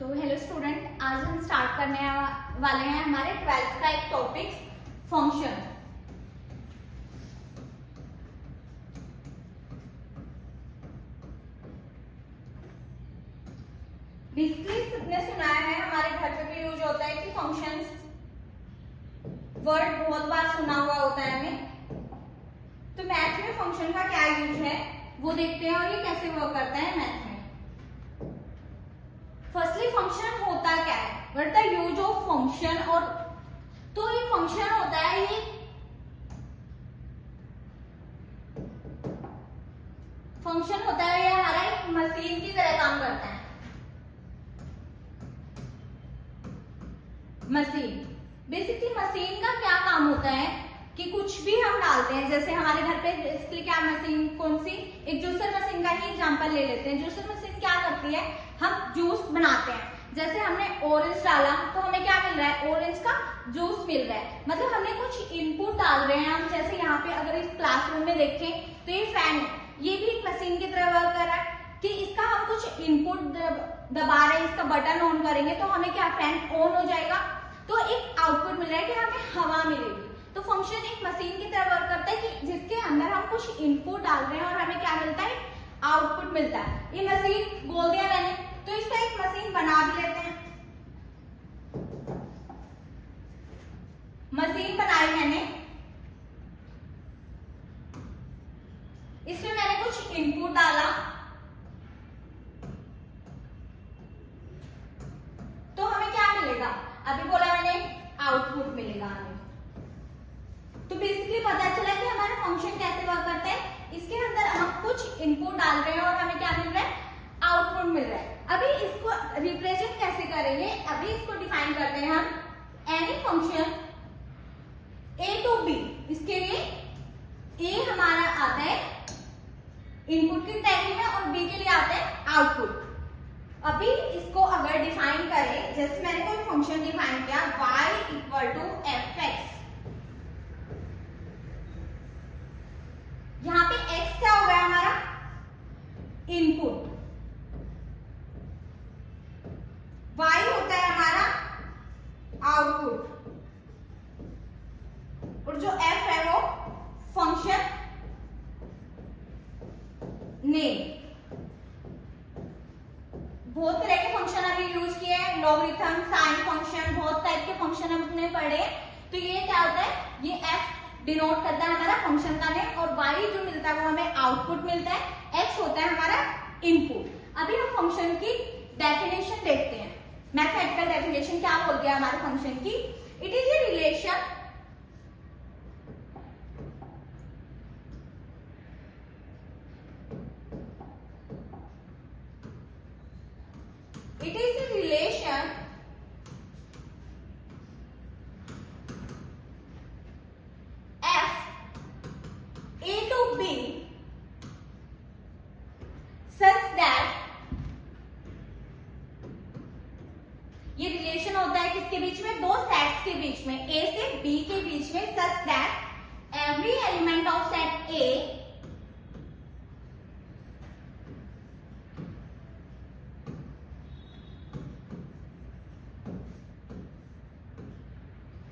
तो hello student, आज हम स्टार्ट करने वाले हैं हमारे 12th का एक टॉपिक फंक्शन। बेसिकली सबने सुना है, हमारे घर पे भी यूज होता है कि फंक्शंस वर्ड बहुत बार सुना हुआ होता है हमें। तो मैथ में फंक्शन का क्या यूज है वो देखते हैं और ये कैसे वर्क करता है मैथ में। फर्स्टली फंक्शन होता क्या है, what the use of function. और तो ये फंक्शन होता है, ये फंक्शन होता है, ये हमारा एक मशीन की तरह काम करता है। मशीन बेसिकली मशीन का क्या काम होता है कि कुछ भी हम डालते हैं, जैसे हमारे घर पे बेसिकली क्या मशीन कौन सी, एक जूसर मशीन का ही एग्जांपल ले लेते हैं। जूसर मशीन क्या करती है, हम जूस बनाते हैं। जैसे हमने ऑरेंज डाला तो हमें क्या मिल रहा है, ऑरेंज का जूस मिल रहा है। मतलब हमने कुछ इनपुट डाल रहे हैं हम। जैसे यहाँ पे अगर इस क्लासरूम में देखें तो ये फैन है, ये भी एक मशीन की तरह वर्क कर रहा है कि इसका हम कुछ इनपुट दबा रहे हैं, इसका बटन ऑन करेंगे तो हमें क्या, फैन ऑन हो जाएगा, तो एक आउटपुट मिल रहा है कि हमें हवा मिलेगी। तो फंक्शन एक मशीन की तरह वर्क करता है कि जिसके अंदर हम कुछ इनपुट डाल रहे हैं और हमें क्या मिलता है, आउटपुट मिलता है। ये मशीन बोल दिया मैंने, तो इसका एक मशीन बना भी लेते हैं। मशीन बनाई मैंने, इसमें मैंने कुछ इनपुट डाला तो हमें क्या मिलेगा, अभी बोला मैंने आउटपुट मिलेगा हमें। तो बेसिकली पता चला कि हमारा फंक्शन कैसे वर्क करता है। इसके अंदर हम कुछ इनपुट डाल रहे हैं और हमें क्या मिल रहा है, आउटपुट मिल रहा है। अभी इसको रिप्रेजेंट कैसे करेंगे, अभी इसको डिफाइन करते हैं हम। Any function A to B, इसके लिए ए हमारा आता है इनपुट की टैगिंग में और बी के लिए आता है आउटपुट। अभी इसको अगर डिफाइन करें, जैसे मैंने कोई फंक्शन डिफाइन किया y equal to F X, यहां पे x क्या हो गया हमारा, इनपुट, y होता है हमारा आउटपुट, और जो f है वो फंक्शन नेम। बहुत तरह के फंक्शन अभी यूज किए हैं, लॉगरिथम, साइन फंक्शन, बहुत टाइप के फंक्शन हमने पढ़े। तो ये क्या होता है, ये f डिनोट करता है हमारा फंक्शन का नेम, और y जो मिलता है वो हमें आउटपुट मिलता है, x होता है हमारा इनपुट। अभी हम फंक्शन की डेफिनेशन देखते हैं। मैथमेटिकल डेफिनेशन क्या बोलती है हमारे फंक्शन की, इट इज ए रिलेशन ये रिलेशन होता है किसके बीच में, दो सेट्स के बीच में, ए से बी के बीच में, such that every element of set A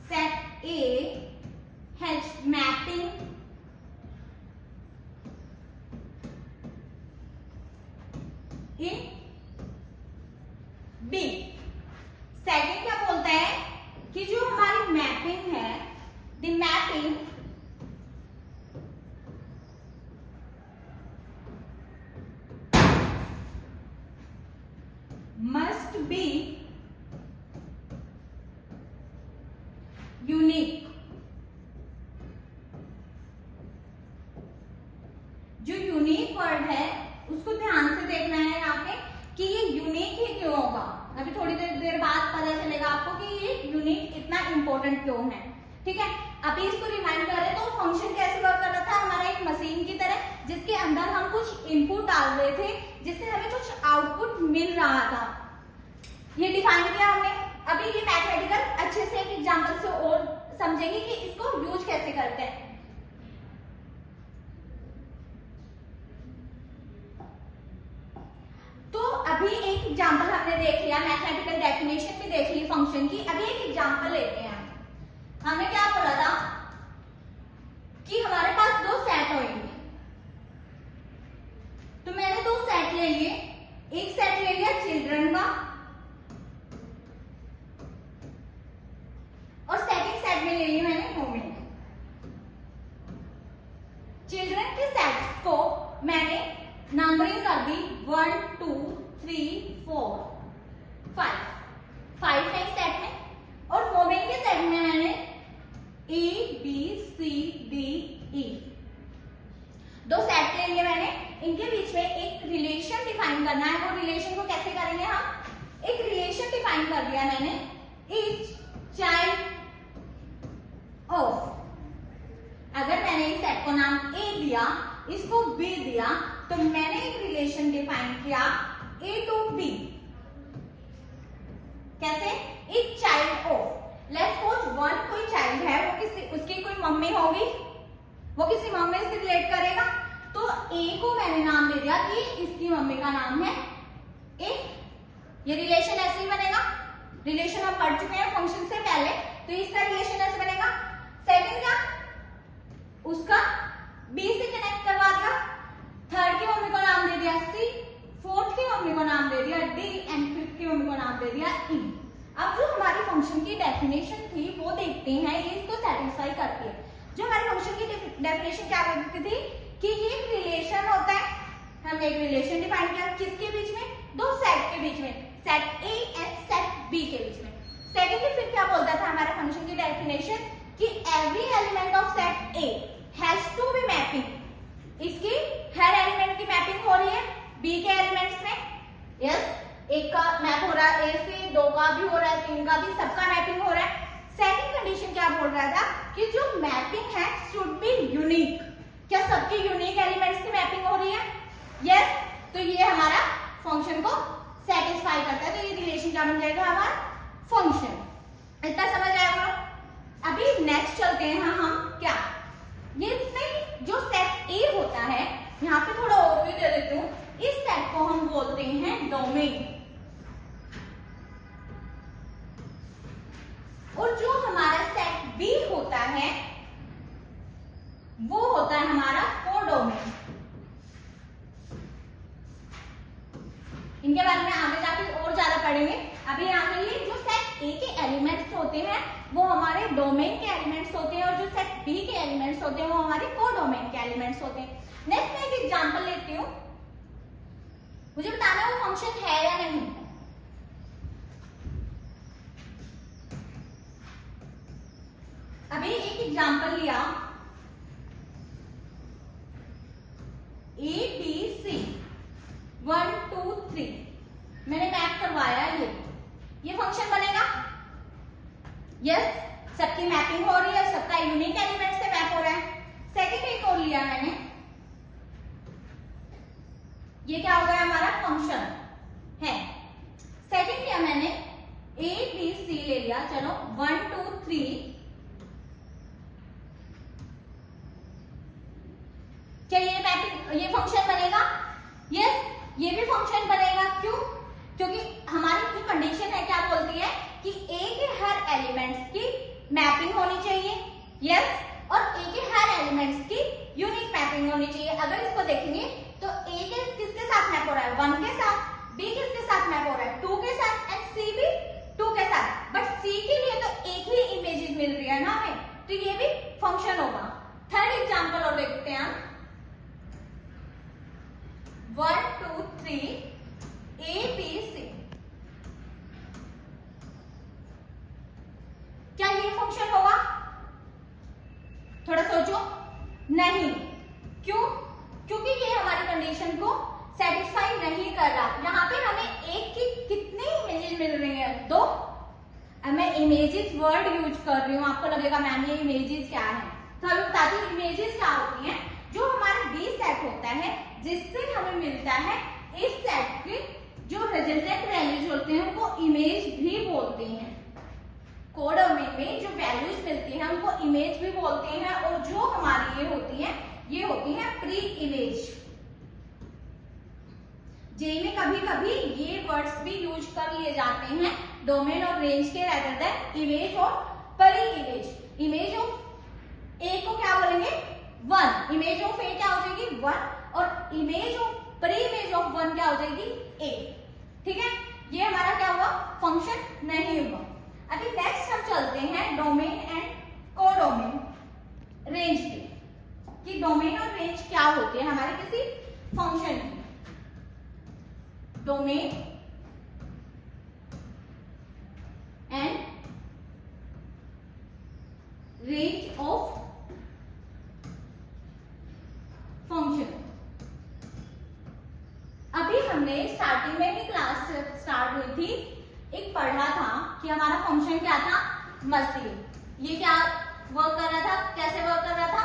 set A has mapping in B। Second क्या बोलता है कि जो हमारी मैपिंग है, the mapping must be unique. जो यूनिक वर्ड है उसको ध्यान से देखना है यहाँ पे कि ये यूनिक ही क्यों होगा। अभी थोड़ी देर बाद पता चलेगा आपको कि ये यूनिक इतना इंपॉर्टेंट क्यों है। ठीक है, अभी इसको रिमाइंड कर रहे, तो फंक्शन कैसे वर्क कर रहा था, हमारा एक मशीन की तरह, जिसके अंदर हम कुछ इनपुट डाल रहे थे जिससे हमें कुछ आउटपुट मिल रहा था। ये डिफाइन किया हमने। अभी ये मैथमेटिकल अच्छे से एक एग्जांपल से और समझेंगे कि इसको यूज कैसे करते हैं। तो अभी एक एग्जांपल हमने हमने देख लिया, मैथमेटिकल डेफिनेशन भी देख ली फंक्शन की। अभी एक एग्जांपल लेते हैं। हमने क्या बोला था कि हमारे पास दो सेट होंगे, तो मैंने दो सेट ले लिए। एक सेट ले लिया चिल्ड्रन का और सेकंड सेट में ले लिया मैंने मोमेंट। चिल्ड्रन के सेट्स को मैंने नंबरिंग कर दी 1 2 3 4 5 5 है सेट में, और मोमेंट के सेट में मैंने A B C D E दो सेट ले लिए मैंने। इनके बीच में एक रिलेशन डिफाइन करना है। वो रिलेशन को कैसे करेंगे हम? एक रिलेशन डिफाइन कर दिया मैंने, ईच चाइल्ड ऑफ। अगर मैंने इस सेट को नाम A दिया, इसको B दिया, तो मैंने एक रिलेशन डिफाइन किया A to B। कैसे? Each child of. Let's suppose one कोई चाइल्ड है, वो उसकी कोई मम्मी होगी, वो किसी मम्मी से रिलेट करेगा, तो A को मैंने नाम दे दिया कि इसकी मम्मी का नाम है A। ये रिलेशन ऐसे ही बनेगा। रिलेशन हम पढ़ चुके हैं फंक्शन से पहले, तो इसका रिलेशन ऐसे बनेगा। सेकंड का उसका B से कनेक्ट करवा दिया, थर्ड की मम्मी को नाम दे दिया C, फोर्थ की मम्मी को नाम दे दिया D एंड फिफ्थ की मम्मी को नाम दे दिया E। अब जो हमारी फंक्शन की डेफिनेशन थी वो देखते हैं, ये इसको सेटिस्फाई करती है। जो हमारी फंक्शन की डेफिनेशन क्या कहती थी कि ये एक रिलेशन होता है। हमने एक रिलेशन डिफाइन किया किसके बीच में? दो सेट के बीच में, set A and set B के बीच में। सेकेंडली फिर क्या बोलता था हमारे फंक्शन की डेफिनेशन कि every element of set A has to be mapping. इसकी हर एलिमेंट की मैपिंग हो रही है B के एलिमेंट्स में। यस, एक का मैप हो रहा है A से, दो का भी हो रहा है, तीन का भी, सबका मैपिंग हो रहा है। सेकंड कंडीशन क्या बोल रहा था कि जो मैपिंग है शुड बी यूनिक। क्या सबकी यूनिक एलिमेंट्स की मैपिंग हो रही है? यस, तो ये हमारा फंक्शन को सेटिस्फाई करता है। तो ये रिलेशन क्या बन जाएगा? हमारा फंक्शन। इतना समझ आएगा? अभी नेक्स्ट चलते हैं हम क्या, ये इसमें जो सेट A होता है, यहाँ पे थोड़ा ओवरव्यू दे देती हूँ। इस सेट को हम बोलते हैं डोमेन, और जो हमारा सेट B होता है वो होता है हमारा कोडोमेन। इनके बारे में आगे जाके और ज्यादा पढ़ेंगे। अभी यहाँ पे ये जो सेट A के एलिमेंट्स होते हैं वो हमारे डोमेन के एलिमेंट्स होते हैं, और जो सेट B के एलिमेंट्स होते हैं वो हमारे कोडोमेन के एलिमेंट्स होते हैं। नेक्स्ट मैं एक एग्जांपल लेती हूँ, मुझे बताना वो फंक्शन है या नहीं। अभी एक एग्जांपल लिया A B C 1 2 3, मैंने मैप करवाया ये फंक्शन बनेगा। यस, सबकी मैपिंग हो रही है, सबका यूनिक एलिमेंट से मैप हो रहा है। सेकंड एक और लिया मैंने, ये क्या हो गया? हमारा फंक्शन है। सेकंड लिया मैंने A B C ले लिया, चलो 1 2 3। क्या ये मैपिंग, ये फंक्शन बनेगा? यस, ये भी फंक्शन बनेगा। क्यों? क्योंकि हमारी जो कंडीशन है क्या बोलती है कि A के हर एलिमेंट्स की मैपिंग होनी चाहिए। यस, और A के हर एलिमेंट्स की यूनिक मैपिंग होनी चाहिए। अगर इसको देखेंगे तो A के किसके साथ मैप हो रहा है? 1 के साथ। B किसके साथ मैप हो रहा है? 2 के साथ, एंड C भी 2 के साथ। बट C के लिए तो एक ही इमेजेस मिल रही है ना हमें, तो ये भी फंक्शन होगा। थर्ड एग्जांपल और देखते हैं हम। 1 2 3 A B C, क्या ये फंक्शन होगा? थोड़ा सोचो। नहीं। क्यों? क्योंकि ये हमारी कंडीशन को सेटिस्फाई नहीं कर रहा। यहाँ पे हमें एक की कितनी इमेजेस मिल रही है? 2। अब मैं इमेजेस वर्ड यूज कर रही हूँ, आपको लगेगा मैम ये इमेजेस क्या है, तो अभी बताती हूँ इमेजेस क्या होती हैं। जो हमारा B सेट होता है जिससे हमें मिलता है इस सेट के जो रिजल्टेंट वैल्यूज होते हैं उनको इमेज भी बोलते हैं। कोडोमेन में जो वैल्यूज मिलती हैं उनको इमेज भी बोलते हैं, और जो हमारी ये होती है प्री इमेज। जेई में कभी कभी ये वर्ड्स भी यूज कर लिए जाते हैं डोमेन और रेंज के रेदर देन इमेज और परी इमेज। इमेज ऑफ ए को क्या बोलेंगे 1, इमेज ऑफ ए क्या हो जाएगी 1 और इमेज ऑफ परी इमेज ऑफ 1 क्या हो जाएगी ए। ठीक है, ये हमारा क्या हुआ फंक्शन नहीं हुआ। अभी नेक्स्ट हम चलते हैं डोमेन एंड कोडोमेन रेंज के, कि डोमेन और रेंज क्या होते हैं हमारे किसी फंक्शन की। Domain and range of function. अभी हमने स्टार्टिंग में ही क्लास स्टार्ट हुई थी, एक पढ़ा था कि हमारा फंक्शन क्या था मशीन। ये क्या वर्क कर रहा था, कैसे वर्क कर रहा था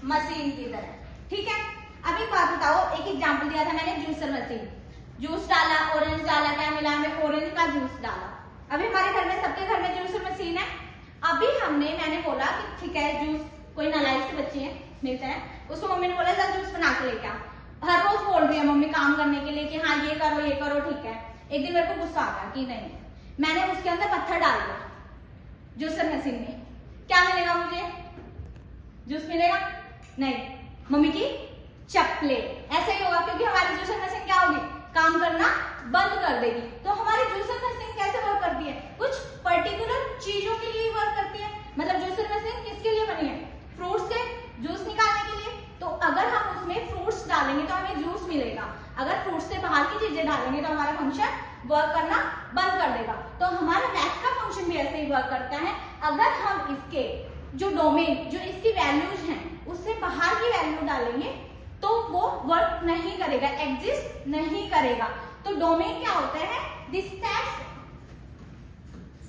मशीन की तरह। ठीक है, अभी बात बताओ, एक एग्जांपल दिया था मैंने जूसर मशीन, जूस डाला, ऑरेंज डाला, क्या मिला हमें ऑरेंज का जूस डाला। अभी हमारे घर में सबके घर में जूसर मशीन है। अभी मैंने बोला कि ठीक है जूस, कोई नालायक से बच्चे हैं मिलते हैं, उसको मम्मी ने बोला था जूस बना के लेके आ। हर रोज बोल रही है मम्मी काम करने के लिए कि हाँ ये करो ठीक है। एक दिन मेरे को गुस्सा आ गया कि नहीं, मैंने उसके अंदर पत्थर डाल दिया जूसर मशीन में, क्या मिलेगा मुझे जूस मिलेगा नहीं, मम्मी की चप्पले। ऐसे ही होगा क्योंकि हमारी जूसर मशीन क्या होगी काम करना बंद कर देगी। तो हमारी जूसर मशीन कैसे वर्क करती है, कुछ पर्टिकुलर चीजों के लिए वर्क करती है। मतलब जूसर मशीन किसके लिए बनी है, फ्रूट्स से जूस निकालने के लिए। तो अगर हम उसमें फ्रूट्स डालेंगे तो हमें जूस मिलेगा, अगर फ्रूट्स से बाहर की चीजें डालेंगे तो हमारा फंक्शन वर्क करना बंद कर देगा। तो हमारा मैथ का फंक्शन भी ऐसे ही वर्क करता है। अगर हम इसके जो डोमेन, जो इसकी वैल्यूज हैं, उससे बाहर की वैल्यू डालेंगे तो वो वर्क नहीं करेगा, एग्जिस्ट नहीं करेगा। तो डोमेन क्या होता है, this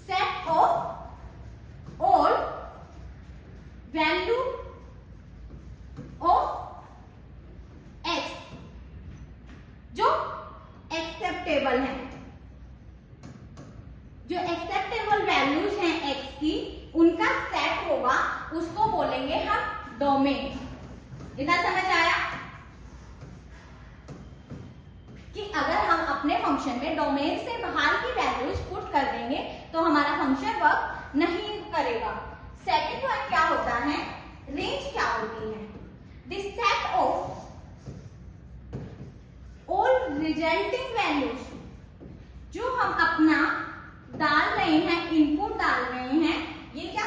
set of all value of x जो एक्सेप्टेबल है, जो एक्सेप्टेबल वैल्यूज हैं एक्स की, उनका सेट होगा, उसको बोलेंगे हम डोमेन। इतना समझ आया कि अगर हम अपने फंक्शन में डोमेन से बाहर की वैल्यूज पुट कर देंगे तो हमारा फंक्शन वर्क नहीं करेगा। सेकंड पॉइंट क्या होता है, रेंज क्या होती है, this set of all resulting values, जो हम अपना डाल रहे हैं, इनपुट डाल रहे हैं, ये क्या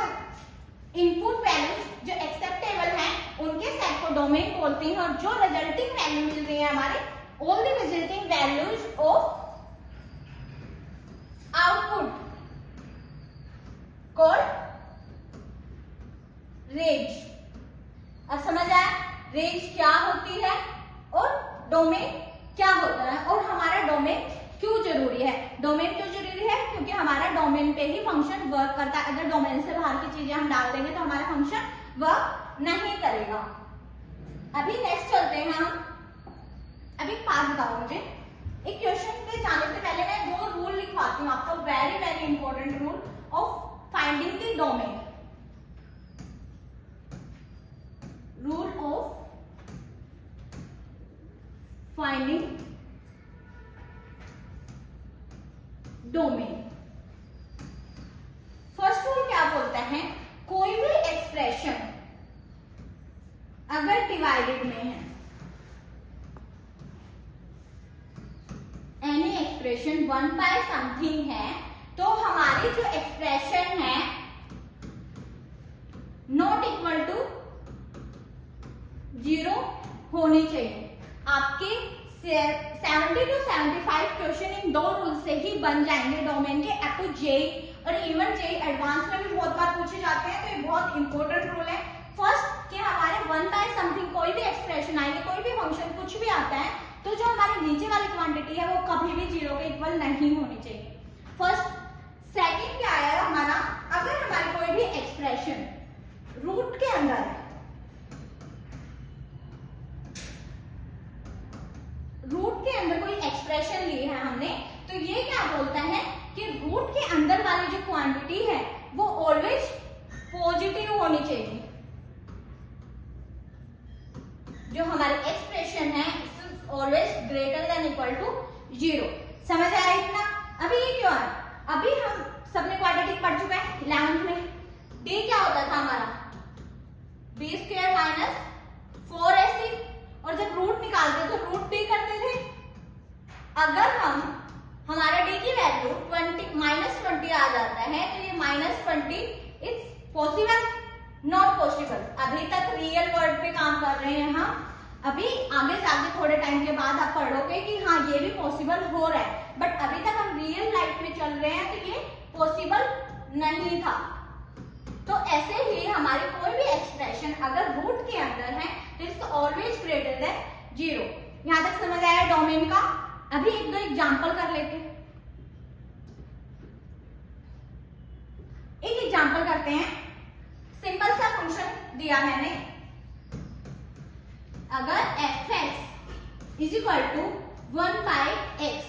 इनपुट वैल्यूज जो एक्सेप्टेबल है उनके सेट को डोमेन बोलते हैं। और जो रिजल्टिंग वैल्यू मिल रही है हमारे, all the resulting values of output called range. अब समझ आया रेंज क्या होती है और डोमेन क्या होता है, और हमारा डोमेन क्यों जरूरी है। डोमेन क्यों जरूरी है, क्योंकि हमारा डोमेन पे ही फंक्शन वर्क करता है। अगर डोमेन से बाहर की चीजें हम डाल देंगे तो हमारा फंक्शन वर्क नहीं करेगा। अभी नेक्स्ट चलते हैं हम। अभी बात बताओ मुझे, एक क्वेश्चन पे जाने से पहले मैं 2 रूल लिखवाती हूँ आपको, very very important rule of finding the domain. Rule of finding domain. First rule क्या बोलता है, कोई भी एक्सप्रेशन अगर डिवाइडेड में है, एनी एक्सप्रेशन 1 by समथिंग है, तो हमारी जो एक्सप्रेशन है नॉट इक्वल टू 0 होनी चाहिए। आपके 70 to 75 क्वेश्चन इन 2 रूल से ही बन जाएंगे डोमेन के, अप टू जेई और इवन जेई एडवांस में भी बहुत बार पूछे जाते हैं। तो ये बहुत इंपॉर्टेंट रूल है। फर्स्ट कि हमारे 1 by समथिंग कोई भी एक्सप्रेशन आएगी, कोई भी फंक्शन कुछ भी आता है, तो जो हमारी नीचे वाली क्वांटिटी है वो कभी भी 0 के इक्वल नहीं होनी चाहिए। फर्स्ट। सेकंड क्या आया हमारा, अगर हमारी कोई भी एक्सप्रेशन रूट के अंदर है, रूट के अंदर कोई एक्सप्रेशन ली है हमने, तो ये क्या बोलता है कि रूट के अंदर वाली जो क्वांटिटी है वो ऑलवेज पॉजिटिव होनी चाहिए। जो हमारी एक्सप्रेशन है always greater than equal to 0। समझ आया इतना? अभी ये क्यों है? अभी हम सबने क्वाड्रेटिक पढ़ चुका है 11th में। डी क्या होता था हमारा? बी स्क्वायर माइनस 4ac, और जब रूट निकालते तो रूट डी करते थे। अगर हमारा डी की वैल्यू 20 आ जाता है तो ये -20 इट्स पॉसिबल? Not possible. अभी तक रियल वर्ल्ड पे काम कर रहे हैं हम। अभी आगे जाके थोड़े टाइम के बाद आप पढ़ोगे कि हाँ ये भी पॉसिबल हो रहा है, बट अभी तक हम रियल लाइफ में चल रहे हैं तो ये पॉसिबल नहीं था। तो ऐसे ही हमारी कोई भी एक्सप्रेशन अगर रूट के अंदर है तो इट्स ऑलवेज ग्रेटर देन 0। यहां तक समझ आया डोमेन का? अभी एक दो एग्जांपल कर लेते हैं। एक एग्जांपल करते हैं। सिंपल सा फंक्शन दिया मैंने, अगर fx is equal to 1/x।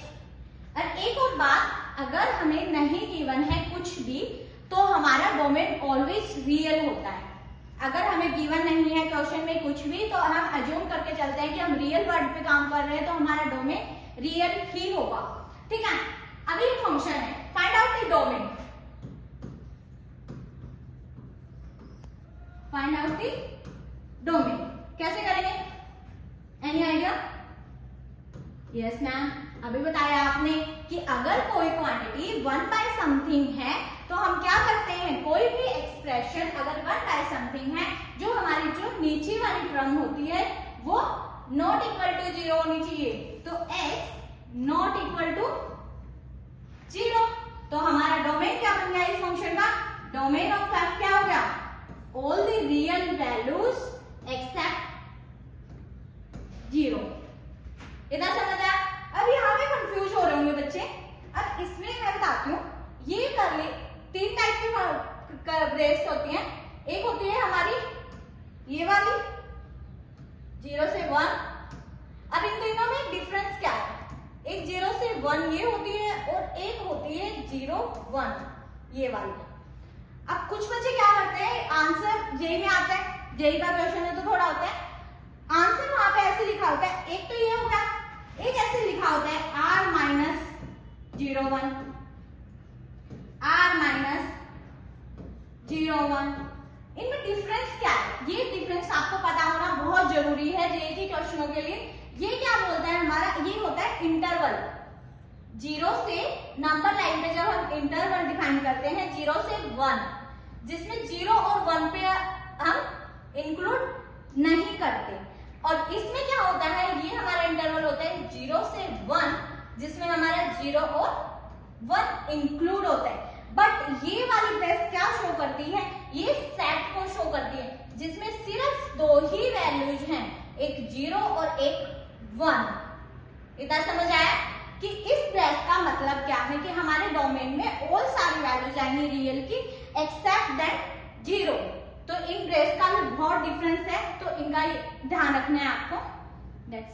और एक और बात, अगर हमें नहीं गिवन है कुछ भी तो हमारा डोमेन ऑलवेज रियल होता है। अगर हमें गिवन नहीं है क्वेश्चन में कुछ भी तो हम अज्यूम करके चलते हैं कि हम रियल वर्ल्ड पे काम कर रहे हैं तो हमारा डोमेन रियल ही होगा। ठीक है, अभी एक फंक्शन है, find out the domain. Find out the domain कैसे करेंगे? Any idea? यस मैम, अभी बताया आपने कि अगर कोई क्वांटिटी 1/समथिंग है तो हम क्या करते हैं, कोई भी एक्सप्रेशन अगर 1/समथिंग है, जो हमारी जो नीचे वाली टर्म होती है वो नॉट इक्वल टू 0 होनी चाहिए। तो x नॉट इक्वल टू 0। तो हमारा डोमेन क्या बन गया इस फंक्शन का? डोमेन ऑफ f क्या हो गया? All the real values except 0। इतना समझ आया? अब यहाँ पे कंफ्यूज हो रहे होंगे बच्चे। अब इसमें मैं बताती हूँ, ये कर ले 3 टाइप की ब्रेस होती हैं। एक होती है हमारी ये वाली 0 से 1। अब इन तीनों में डिफरेंस क्या है? एक 0 से 1 ये होती है और एक होती है 0 1 ये वाली। अब कुछ बच्चे क्या करते हैं, आंसर जेई में आता है, जेई का क्वेश्चन है तो थोड़ा होता है, आंसर वहां पे ऐसे लिखा होता है। एक तो ये होगा, एक ऐसे लिखा होता है r-01 r-01। इनमें डिफरेंस क्या है? ये डिफरेंस आपको पता होना बहुत जरूरी है जेई के क्वेश्चनों के लिए। ये क्या बोलता है हमारा? ये होता है इंटरवल। 0 से नंबर लाइन पे जब हम इंटरवल डिफाइन करते हैं 0 से 1, जिसमें 0 और 1 पे हम इंक्लूड नहीं करते। और इसमें क्या होता है, ये हमारा इंटरवल होता है 0 से 1, जिसमें हमारा 0 और 1 इंक्लूड होता है। बट ये वाली ब्रेस क्या शो करती है? ये सेट को शो करती है, जिसमें सिर्फ 2 ही वैल्यूज हैं, एक 0 और एक 1। इतना समझ आया कि इस ब्रेस का मतलब क्या है कि हमारे डोमेन में ऑल सारी वैल्यूज आएंगी रियल की एक्सेप्ट दैट 0। तो इन ब्रेस का भी बहुत डिफरेंस है, तो इनका ध्यान रखना है आपको। That's